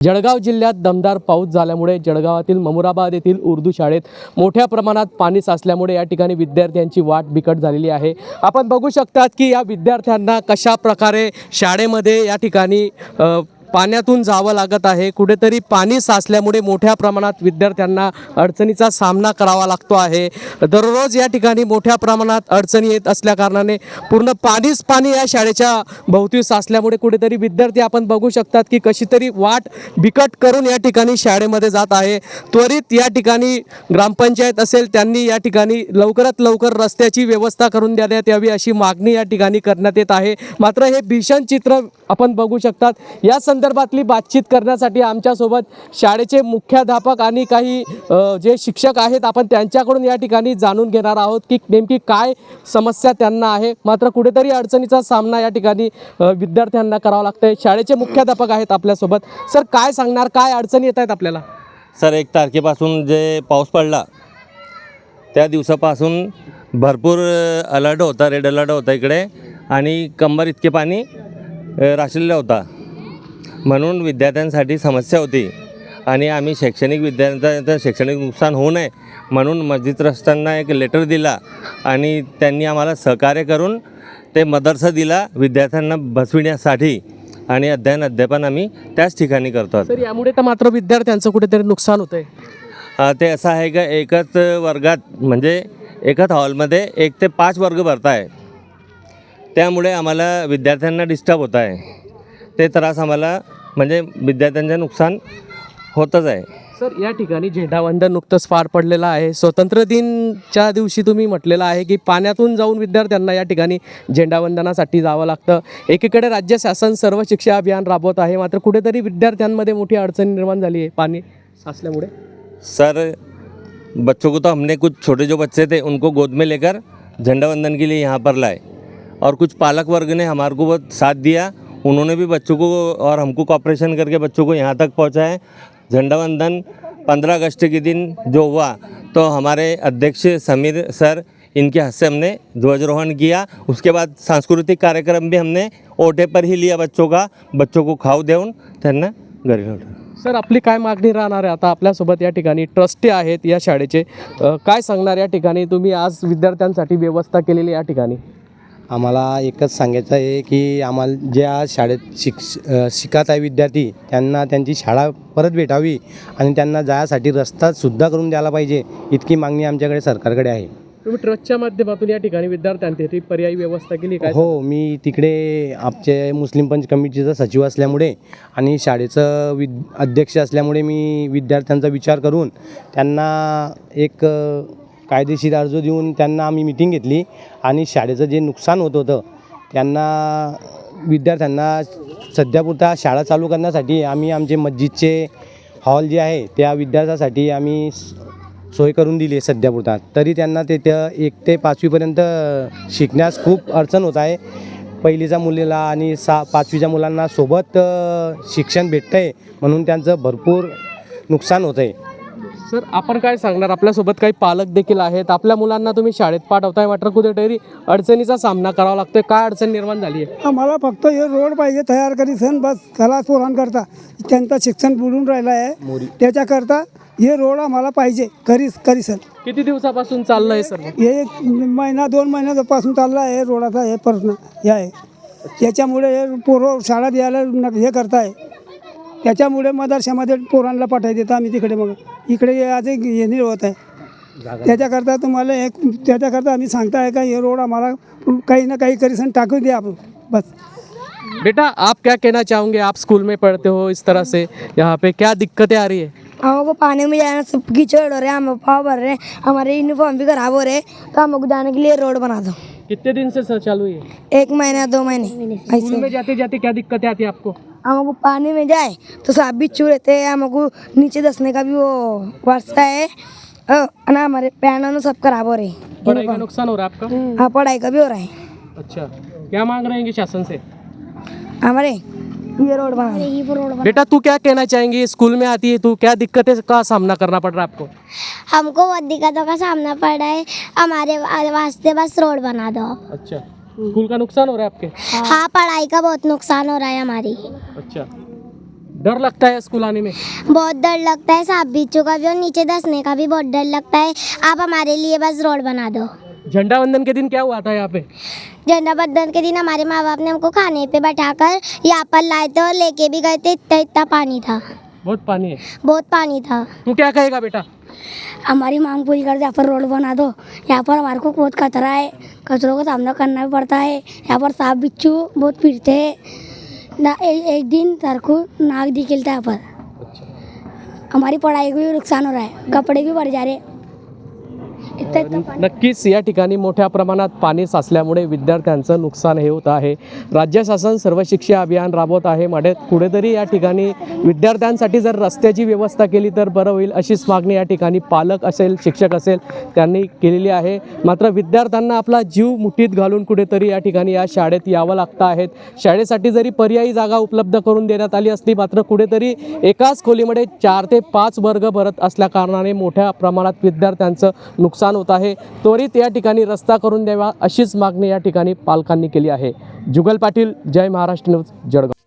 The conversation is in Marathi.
जळगाव जिल्ह्यात दमदार पाऊस झाल्यामुळे जळगावातील ममुराबाद येथील उर्दू शाळेत मोठ्या प्रमाणात पाणी साचल्यामुळे या ठिकाणी विद्यार्थ्यांची वाट बिकट झालेली आहे। आपण बघू शकतात की या विद्यार्थ्यांना कशा प्रकारे शाळेमध्ये या ठिकाणी पाण्यातून जावं लागत आहे। कुठेतरी पाणी साचल्यामुळे मोठ्या प्रमाणात विद्यार्थ्यांना अडचणीचा सामना करावा लागतो आहे। दररोज या ठिकाणी मोठ्या प्रमाणात अडचणी येत असल्या कारणाने पूर्ण पाणी या शाळेच्या भोवती साचल्यामुळे कुठेतरी विद्यार्थी आपण बघू शकतात की कशी तरी वाट बिकट करून या ठिकाणी शाळेमध्ये जात आहे। त्वरित या ठिकाणी ग्रामपंचायत असेल त्यांनी या ठिकाणी लवकरात लवकर रस्त्याची व्यवस्था करून देण्यात यावी अशी मागणी या ठिकाणी करण्यात येत आहे। मात्र हे भीषण चित्र आपण बघू शकतात। या संदर्भातली बातचीत करण्यासाठी आमच्यासोबत शाळेचे मुख्याध्यापक आणि काही जे शिक्षक आहेत आपण त्यांच्याकडून या ठिकाणी जाणून घेणार आहोत की नेमकी काय समस्या त्यांना आहे। मात्र कुठेतरी अडचणीचा सामना या ठिकाणी विद्यार्थ्यांना करावा लागतोय। शाळेचे मुख्याध्यापक आहेत आपल्यासोबत। सर काय सांगणार, काय अडचणी येत आहेत आपल्याला? सर 1 तारखेपासून जे पाऊस पडला त्या दिवसापासून भरपूर अलर्ट होता, रेड अलर्ट होता इकडे आणि कंबर इतके पाणी राहिलेलं होता, म्हणून विद्यार्थ्यांसाठी समस्या होती। आणि आम्ही शैक्षणिक विद्यार्थ्यांचं शैक्षणिक नुकसान होऊ नये म्हणून मस्जिद ट्रस्टांना एक लेटर दिला आणि त्यांनी आम्हाला सहकार्य करून ते मदरसा दिला विद्यार्थ्यांना बसविण्यासाठी आणि अध्यापन आम्ही त्याच ठिकाणी करतो। सर यामुळे तर मात्र विद्यार्थ्यांचं कुठेतरी नुकसान होतं आहे। ते असं आहे का एकच वर्गात म्हणजे एकाच हॉलमध्ये 1 ते 5 वर्ग भरत आहे, त्यामुळे आम्हाला विद्यार्थ्यांना डिस्टर्ब होत आहे। ते त्रास आम्हाला म्हणजे विद्यार्थ्यांचं नुकसान होतच आहे। सर या ठिकाणी झेंडावंदन नुकतंच पार पडलेलं आहे। स्वातंत्र्य दिनच्या दिवशी तुम्ही म्हटलेलं आहे की पाण्यातून जाऊन विद्यार्थ्यांना या ठिकाणी झेंडावंदनासाठी जावं लागतं। एकीकडे राज्य शासन सर्व शिक्षा अभियान राबवत आहे, मात्र कुठेतरी विद्यार्थ्यांमध्ये मोठी अडचण निर्माण झाली आहे पाणी साचल्यामुळे। सर बच्चों को तो हमने कुछ छोटे जो बच्चे थे उनको गोद में लेकर झंडावंदन के लिए यहाँ पर लाए और कुछ पालक वर्ग ने हमारे को बहुत साथ दिया। उन्होंने भी बच्चों को और हमको कोऑपरेशन करके बच्चों को यहाँ तक पहुँचाए। झंडावंदन 15 अगस्त के दिन जो हुआ तो हमारे अध्यक्ष समीर सर इनके हाथ से हमने ध्वजारोहण किया। उसके बाद सांस्कृतिक कार्यक्रम भी हमने ओटे पर ही लिया बच्चों को खाऊ देऊन त्यांना घरी लौटवलं। सर आपली काय मागणी राहणार आहे? आता आपल्यासोबत या ठिकाणी ट्रस्टी आहेत या शाळेचे, काय सांगणार या ठिकाणी तुम्ही आज विद्यार्थ्यांसाठी व्यवस्था केलेली या ठिकाणी? आम्हाला एकच सांगायचं आहे की आम्हाला ज्या शाळेत शिकत आहे विद्यार्थी त्यांना त्यांची शाळा परत भेटावी आणि त्यांना जाण्यासाठी रस्तासुद्धा करून द्यायला पाहिजे, इतकी मागणी आमच्याकडे सरकारकडे आहे। तुम्ही ट्रस्टच्या माध्यमातून या ठिकाणी विद्यार्थ्यांसाठी पर्यायी व्यवस्था केली काय? हो, मी तिकडे आमचे मुस्लिम पंच कमिटीचा सचिव असल्यामुळे आणि शाळेचं अध्यक्ष असल्यामुळे मी विद्यार्थ्यांचा विचार करून त्यांना एक कायदेशीर अर्ज देऊन त्यांना आम्ही मीटिंग घेतली आणि शाळेचं जे नुकसान होत होतं त्यांना विद्यार्थ्यांना सध्यापुरता शाळा चालू करण्यासाठी आम्ही आमचे मस्जिदचे हॉल जे आहे त्या विद्यार्थ्यासाठी आम्ही सोय करून दिली आहे सध्यापुरता। तरी त्यांना ते 1 ते 5वीपर्यंत शिकण्यास खूप अडचण होत आहे। पहिलीच्या मुलीला आणि 5वीच्या मुलांना सोबत शिक्षण भेटतं आहे म्हणून त्यांचं भरपूर नुकसान होतं आहे। सर आपण काय सांगणार? आपल्यासोबत काही पालक देखील आहेत। आपल्या मुलांना तुम्ही शाळेत पाठवताय, मात्र कुठेतरी अडचणीचा सामना करावा लागतोय। काय अडचण निर्माण झाली आहे? आम्हाला फक्त हे रोड पाहिजे तयार करीसन, बस खलास पोरांकरता त्यांचं शिक्षण बुडून राहिलं आहे, त्याच्याकरता हे रोड आम्हाला पाहिजे करीसन। किती दिवसापासून चाललं आहे सर? हे 1 महिना 2 महिन्यापासून चालला आहे रोडाचा हे प्रश्न हे आहे। त्याच्यामुळे हे पोरं शाळा द्यायला हे करताय, त्याच्यामुळे मदरशामध्ये पोरांना पाठवायला देतं आम्ही तिकडे, मग इकडे आज हे नाही होत आहे। त्याच्याकरता आम्ही सांगताय का हे रोड आम्हाला काही ना काही करीसन टाकून द्या आपण बस। बेटा आप क्या कहना चाहोगे? आप स्कूल में पढ़ते हो, इस तरह से यहाँ पे क्या दिक्कतें आ रही है? हमको पानी में जाना सब कीचड़ हो रहे हैं, हम पाव भर रहे हैं, हमारे यूनिफॉर्म भी खराब हो रहे हैं, तो हमको जाने के लिए रोड बना दो। कितने दिन से चालू है? 1 महीना 2 महीने स्कूल में जाते जाते क्या दिक्कतें आती है आपको? हमको पानी में जाए तो सांप भी चू रहते हैं, हमको नीचे दसने का भी वो वर्षा है ना, हमारे पैनल सब खराब हो रहे हैं। पढ़ाई का नुकसान हो रहा है आपका? हाँ पढ़ाई का भी हो रहा है। अच्छा, क्या मांग रहे हैं शासन से? हमारे ये रोड बना। बेटा तू क्या कहना चाहेंगी? स्कूल में आती है तू, क्या दिक्कतें का सामना करना पड़ रहा है आपको? हमको बहुत दिक्कतों का सामना पड़ रहा है, हमारे वास्ते बस रोड बना दो। अच्छा, स्कूल का नुकसान हो रहा है आपके? हाँ, पढ़ाई का बहुत नुकसान हो रहा है हमारी। अच्छा, डर लगता है स्कूल आने में? बहुत डर लगता है, सांप बिच्छू का भी और नीचे धंसने का भी बहुत डर लगता है। आप हमारे लिए बस रोड बना दो। झंडा वंदन के दिन क्या हुआ था यहाँ पे? झंडा बंदन के दिन हमारे माँ बाप ने हमको खाने पे बैठाकर यहाँ पर लाए थे और लेके भी गए थे। इतना इतना पानी था, बहुत पानी है। बहुत पानी था। तू क्या कहेगा बेटा? हमारी मांग पूरी कर दो, यहाँ पर रोड बना दो। यहाँ पर हमारे को बहुत खतरा है, कचरों का सामना करना भी पड़ता है। यहाँ पर सांप बिच्छू बहुत फिरते हैं ना। एक दिन सर को नाक दिखलता है यहाँ पर। हमारी पढ़ाई को भी नुकसान हो रहा है, कपडे भी भर जा रहे हैं। इतना इतना पाणी. नक्कीच या ठिकाणी मोठ्या प्रमाणात पाणी साचल्यामुळे विद्यार्थ्यांचं नुकसान हे होत आहे. राज्य शासन सर्व शिक्षा अभियान राबवत आहे. माडे कुठेतरी या ठिकाणी विद्यार्थ्यांसाठी जर रस्त्याची व्यवस्था केली तर बरं होईल अशीच मागणी या ठिकाणी पालक असेल, शिक्षक असेल त्यांनी केलेली आहे. मात्र विद्यार्थ्यांना आपला जीव मुठीत घालून कुठेतरी या ठिकाणी या शाळेत यावं लागतं आहे. शाळेसाठी जरी पर्यायी जागा उपलब्ध करून देण्यात आली असली मात्र कुठेतरी एकाच खोलीमध्ये 4 ते 5 वर्ग भरत असल्या कारणाने मोठ्या प्रमाणात विद्यार्थ्यांचं नुकसान होत आहे. त्वरित या ठिकाणी रस्ता करून द्यावा अशीच मागणी या ठिकाणी पालकांनी केली आहे. जुगल पाटील, जय महाराष्ट्र न्यूज, जळगाव.